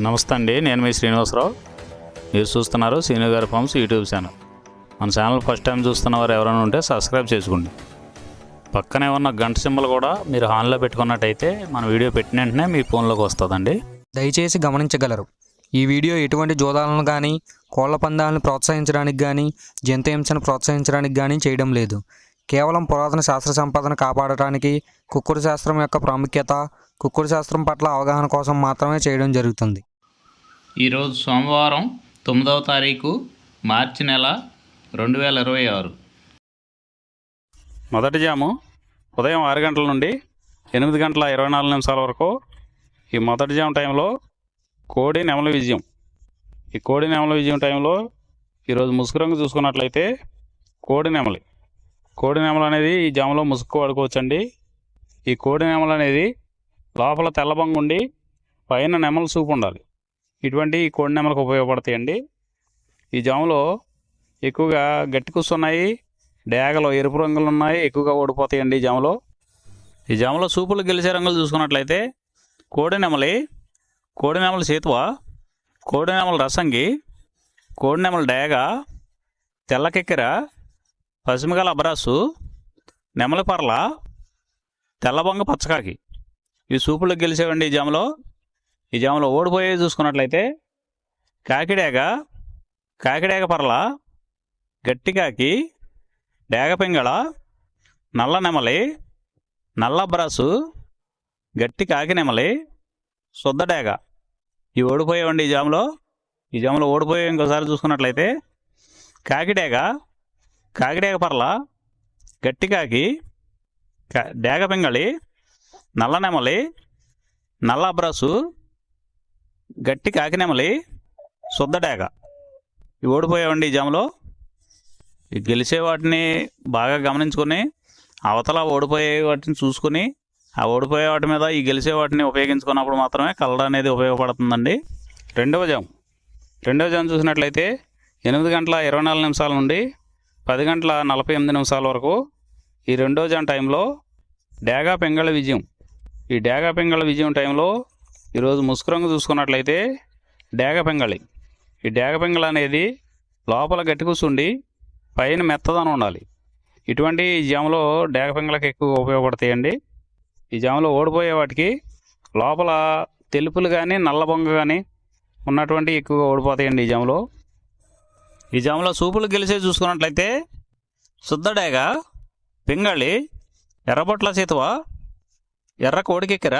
నమస్తే అండి, నేను మీ శ్రీనివాసరావు. మీరు చూస్తున్నారు శ్రీను గారి ఫార్మ్స్ యూట్యూబ్ ఛానల్. మన ఛానల్ ఫస్ట్ టైం చూస్తున్న వారు ఎవరైనా ఉంటే సబ్స్క్రైబ్ చేసుకోండి. పక్కనే ఉన్న గంట సింబల్ కూడా మీరు ఆన్లో పెట్టుకున్నట్టయితే మన వీడియో పెట్టిన వెంటనే మీ ఫోన్లోకి వస్తుందండి. దయచేసి గమనించగలరు, ఈ వీడియో ఎటువంటి జోదాలను కానీ కోళ్ల పందాలను ప్రోత్సహించడానికి కానీ జంతు హింసను ప్రోత్సహించడానికి కానీ చేయడం లేదు. కేవలం పురాతన శాస్త్ర సంపదను కాపాడటానికి, కుక్కుడు శాస్త్రం యొక్క ప్రాముఖ్యత, కుక్కుడు శాస్త్రం పట్ల అవగాహన కోసం మాత్రమే చేయడం జరుగుతుంది. ఈరోజు సోమవారం 9వ తారీఖు మార్చి నెల 2026. మొదటి జాము ఉదయం 6 గంటల నుండి 8 గంటల 24 నిమిషాల వరకు. ఈ మొదటి జాము టైంలో కోడి నెమలి విజయం. ఈ కోడి నెమలి విజయం టైంలో ఈరోజు ముసుగు రంగు చూసుకున్నట్లయితే కోడి నెమలి అనేది ఈ జాములో ముసుగు వాడుకోవచ్చండి. ఈ కోడి నెమలి అనేది లోపల తెల్లబంగు ఉండి పైన నెమలి సూపు ఉండాలి. ఇటువంటి ఈ కోడి నెమలకు ఉపయోగపడతాయండి. ఈ జాములో ఎక్కువగా గట్టి కూస్తున్నాయి, డేగలు ఎరుపు రంగులు ఉన్నాయి, ఎక్కువగా ఓడిపోతాయండి ఈ జాములో సూపులు గెలిచే రంగులు చూసుకున్నట్లయితే కోడి నెమలి సేతువ, కోడి నెమలి రసంగి, కోడి నెమలి డేగ, తెల్లకెక్కెర, పసిమిగల అబ్రాసు, నెమలి పర్ల, తెల్లబొంగ పచ్చకాకి. ఈ సూపులకు గెలిచేవండి ఈ జాములో ఓడిపోయేవి చూసుకున్నట్లయితే కాకిడేగ పర్ల, గట్టికాకి, డేగ పింగళ, నల్ల నెమలి, నల్ల అబ్రాసు, గట్టి కాకి నెమలి, శుద్ధ డేగ. ఇవి ఓడిపోయేవండి ఈ జాములో ఓడిపోయే ఇంకోసారి చూసుకున్నట్లయితే కాకిడేగ పర్ల, గట్టి కాకి, డేగ పింగళి, నల్ల నెమలి, నల్ల అబ్రాసు, గట్టి కాకి నెమలి, శుద్ధ డేగ. ఇవి ఓడిపోయావండి ఈ జాములో. ఈ గెలిచే వాటిని బాగా గమనించుకొని అవతల ఓడిపోయే వాటిని చూసుకుని ఆ ఓడిపోయే వాటి మీద ఈ గెలిచే వాటిని ఉపయోగించుకున్నప్పుడు మాత్రమే కలర్ అనేది ఉపయోగపడుతుందండి. రెండవ జాము చూసినట్లయితే 8 గంటల 24 నిమిషాల నుండి 10 గంటల 48 నిమిషాల వరకు. ఈ రెండో జాము టైంలో డేగ పింగళ విజయం. ఈ డేగ పింగళ విజయం టైంలో ఈరోజు ముసుగు రంగు చూసుకున్నట్లయితే డేగ పింగళి. ఈ డేగ పింగళ అనేది లోపల గట్టి కూర్చుండి పైన మెత్తదనం ఉండాలి. ఇటువంటి ఈ జాములో డేగ పింగళకి ఎక్కువ ఉపయోగపడతాయండి. ఈ జాములో ఓడిపోయే వాటికి లోపల తెలుపులు కానీ నల్ల బొంగ కానీ ఉన్నటువంటి ఎక్కువగా ఓడిపోతాయండి ఈ జాములో సూపులు గెలిచే చూసుకున్నట్లయితే శుద్ధ డేగ, పింగళి, ఎర్రబొట్ల చేతువ, ఎర్ర కోడికెక్కెర,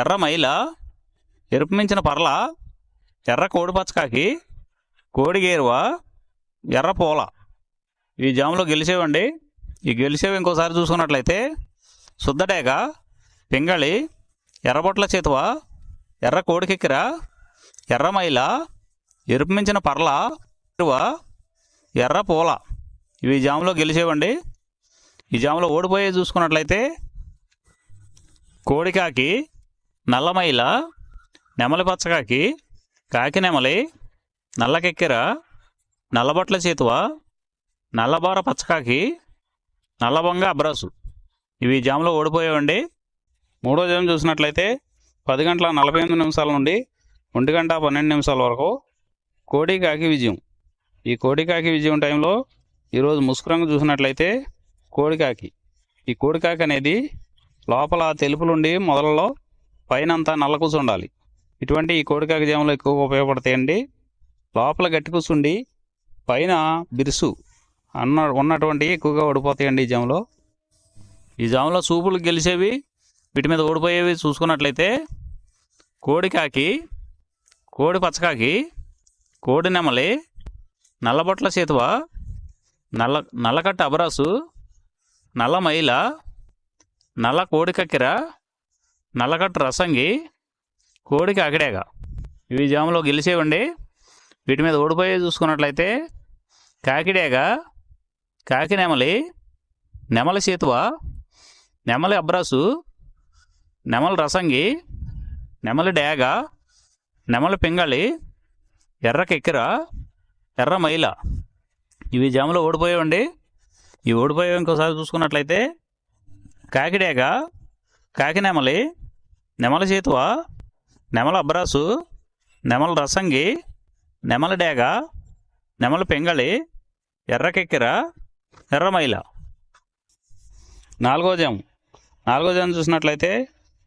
ఎర్ర మైల, ఎరుపు మించిన పర్ల, ఎర్ర కోడి పచ్చకాకి, కోడి గేరువ, ఎర్ర పూల. ఈ జాములో గెలిచేవండి. ఈ గెలిచేవి ఇంకోసారి చూసుకున్నట్లయితే శుద్ధ డేగ, పింగళి, ఎర్రబొట్ల చేతువ, ఎర్ర కోడికెక్కెర, ఎర్ర మైల, ఎరుపు మించిన పర్ల, ఎర్ర పూల. ఇవి జాములో గెలిచేవండి. ఈ జాములో ఓడిపోయే చూసుకున్నట్లయితే కోడికాకి, నల్లమైల, నెమలి పచ్చకాకి, కాకి నెమలి, నల్లకెక్కెర, నల్లబొట్ల చేతువ, నల్లబార పచ్చకాకి, నల్లబొంగ అబ్రాసు. ఇవి జాములో ఓడిపోయేవండి. మూడో జాము చూసినట్లయితే 10 గంటల 48 నిమిషాల నుండి 1 గంట 12 నిమిషాల వరకు కోడికాకి విజయం. ఈ కోడికాకి విజయం టైంలో ఈరోజు ముసుగు రంగు చూసినట్లయితే కోడికాకి. ఈ కోడికాకి అనేది లోపల తెలుపులుండి మొదలలో పైన అంతా నల్ల కూర్చుండాలి. ఇటువంటి ఈ కోడికాకి జాములు ఎక్కువగా ఉపయోగపడతాయండి. లోపల గట్టి కూర్చుండి పైన బిరుసు ఉన్నటువంటి ఎక్కువగా ఓడిపోతాయండి ఈ జాములో సూపులు గెలిచేవి, వీటి మీద ఓడిపోయేవి చూసుకున్నట్లయితే కోడికాకి, కోడి పచ్చకాకి, కోడి నెమలి, నల్లబొట్ల చేతువ, నల్లకట్ట అబరాసు, నల్ల మైల, నల్ల కోడి కక్కెర, నల్లకట్టు రసంగి, కోడి కాకిడేగ. ఇవి జాములో గెలిచేవండి. వీటి మీద ఓడిపోయే చూసుకున్నట్లయితే కాకిడేగ, కాకి నెమలి, నెమలి చేతువ, నెమలి అబ్రాసు, నెమలి రసంగి, నెమలి డేగ, నెమలి పింగళి, ఎర్ర కెక్కెర, ఎర్ర మైల. ఇవి జాములో ఓడిపోయేవండి. ఈ ఓడిపోయేవి ఇంకోసారి చూసుకున్నట్లయితే కాకిడేగ, కాకి నెమలి, నెమలి చేతువ, నెమల అబ్రాసు, నెమల రసంగి, నెమల డేగ, నెమల పెంగళి, ఎర్రకెక్కెర, ఎర్రమైల. 4వ జాము చూసినట్లయితే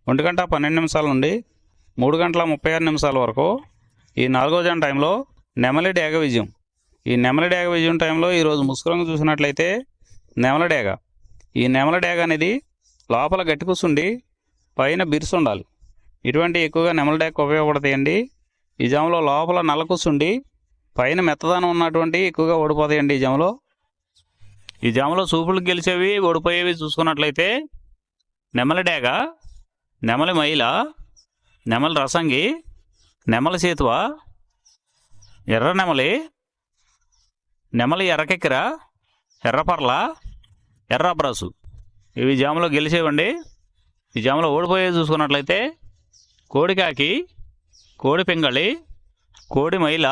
1:12 నుండి 3:36 వరకు ఈ 4వ జాము టైంలో నెమలి డేగ విజయం. ఈ నెమలి డేగ విజయం టైంలో ఈరోజు ముసుగురంగు చూసినట్లయితే నెమల డేగ. ఈ నెమల డేగ అనేది లోపల గట్టి కూర్చుండి పైన బిరుసు ఉండాలి. ఇటువంటి ఎక్కువగా నెమల డేగ ఉపయోగపడతాయండి. ఈ జాములో లోపల నల్ల కూర్చుండి పైన మెత్తదనం ఉన్నటువంటి ఎక్కువగా ఓడిపోతాయండి. ఈ జాములో సూపులు గెలిచేవి ఓడిపోయేవి చూసుకున్నట్లయితే నెమలి డేగ, నెమలి మైల, నెమలి రసంగి, నెమలి సేతువ, ఎర్ర నెమలి, నెమలి ఎర్రకెక్కెర, ఎర్రపర్ల, ఎర్ర అబ్రాసు. ఇవి జాములో గెలిచేవండి. ఈ జాములో ఓడిపోయేవి చూసుకున్నట్లయితే కోడికాకి, కోడి పెంగళి, కోడి మైల,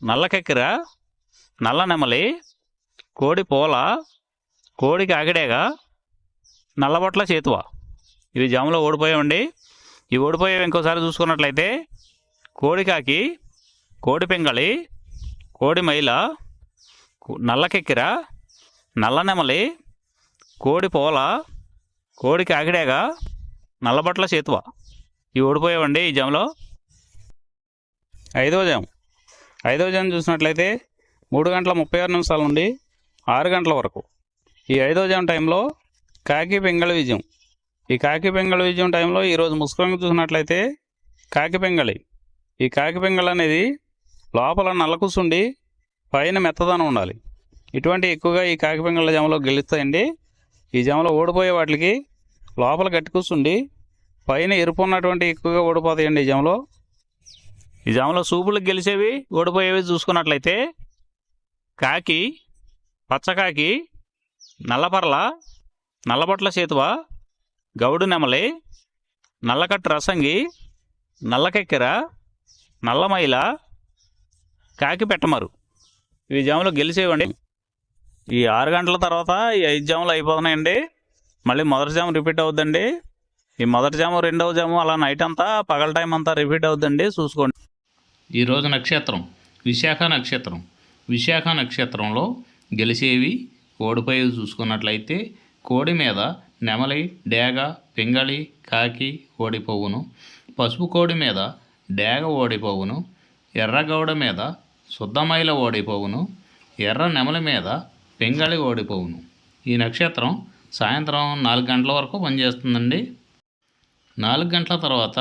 నల్లకెక్కెర, నల్ల నెమలి, కోడి పోల, కోడి కాకిడేగ, నల్లబొట్ల చేతువ. ఇవి జాములో ఓడిపోయామండి. ఇవి ఓడిపోయేవి ఇంకోసారి చూసుకున్నట్లయితే కోడికాకి, కోడి పెంగళి, కోడి మైల, నల్లకెక్కెర, నల్ల నెమలి, కోడి పోల, కోడి కాకిడేగ, నల్లబొట్ల చేతువ. ఇవి ఓడిపోయావండి ఈ జాములో. 5వ జాము చూసినట్లయితే 3:36 నుండి 6 గంటల వరకు. ఈ 5వ జాము టైంలో కాకి పెంగళి విజయం. ఈ కాకి పెంగళి విజయం టైంలో ఈరోజు ముసుగురంగు చూసినట్లయితే కాకి పెంగళి. ఈ కాకి పెంగళి అనేది లోపల నల్ల కూసుండి పైన మెత్తదనం ఉండాలి. ఇటువంటి ఎక్కువగా ఈ కాకి పెంగళ జాములో గెలుస్తాయండి. ఈ జాములో ఓడిపోయే వాటికి లోపల గట్టి కూర్చుండి పైన ఎరుపు ఉన్నటువంటి ఎక్కువగా ఓడిపోతాయండి. ఈ జాములో సూపులకు గెలిచేవి ఓడిపోయేవి చూసుకున్నట్లయితే కాకి, పచ్చకాకి, నల్లపర్ల, నల్లబొట్ల చేతువ, గౌడు నెమలి, నల్లకట్టు రసంగి, నల్లకెక్కెర, నల్లమైల, కాకి పెట్టమరు. ఈ జాములో గెలిచేవండి. ఈ 6 గంటల తర్వాత ఈ 5 జాములు అయిపోతున్నాయండి. మళ్ళీ మొదటి జాము రిపీట్ అవుద్దండి. ఈ మొదటి జాము, రెండవ జాము అలా నైట్ అంతా పగల టైం అంతా రిపీట్ అవుద్దండి, చూసుకోండి. ఈరోజు నక్షత్రం విశాఖ నక్షత్రం. విశాఖ నక్షత్రంలో గెలిచేవి ఓడిపోయేవి చూసుకున్నట్లయితే కోడి మీద నెమలి, డేగ, పింగళి, కాకి ఓడిపోవును. పసుపు కోడి మీద డేగ ఓడిపోవును. ఎర్రగౌడ మీద శుద్ధమైల ఓడిపోవును. ఎర్ర నెమలి మీద పింగళి ఓడిపోవును. ఈ నక్షత్రం సాయంత్రం 4 గంటల వరకు పనిచేస్తుందండి. 4 గంటల తర్వాత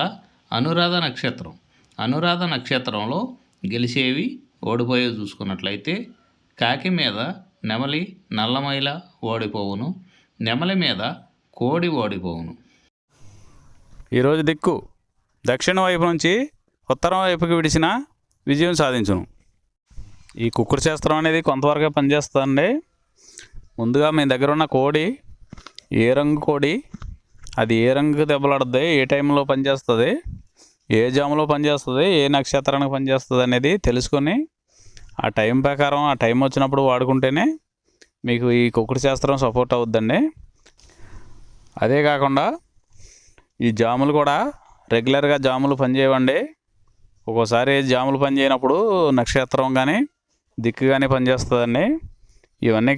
అనురాధ నక్షత్రం. అనురాధ నక్షత్రంలో గెలిచేవి ఓడిపోయేవి చూసుకున్నట్లయితే కాకి మీద నెమలి, నల్లమైల ఓడిపోవును. నెమలి మీద కోడి ఓడిపోవును. ఈరోజు దిక్కు దక్షిణ వైపు నుంచి ఉత్తరం వైపుకి విడిచిన విజయం సాధించును. ఈ కుక్కుడు శాస్త్రం అనేది కొంతవరకే పనిచేస్తుందండి. ముందుగా మీ దగ్గర ఉన్న కోడి ఏ రంగు కోడి, అది ఏ రంగుకి దెబ్బలాడుద్ది, ఏ టైంలో పనిచేస్తుంది, ఏ జాములో పనిచేస్తుంది, ఏ నక్షత్రానికి పనిచేస్తుంది అనేది తెలుసుకొని ఆ టైం ప్రకారం ఆ టైం వచ్చినప్పుడు వాడుకుంటేనే మీకు ఈ కుక్కుడు శాస్త్రం సపోర్ట్ అవుద్దండి. అదే కాకుండా ఈ జాములు కూడా రెగ్యులర్గా జాములు పనిచేయవండి. ఒక్కోసారి జాములు పనిచేయనప్పుడు నక్షత్రం కానీ దిక్కు కానీ పనిచేస్తుందండి. ఇవన్నీ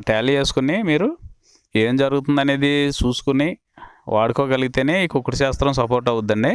టాలీ చేసుకుని మీరు ఏం జరుగుతుందనేది చూసుకుని వాడుకోగలిగితేనే ఈ కుక్కుడు శాస్త్రం సపోర్ట్ అవుద్దండి.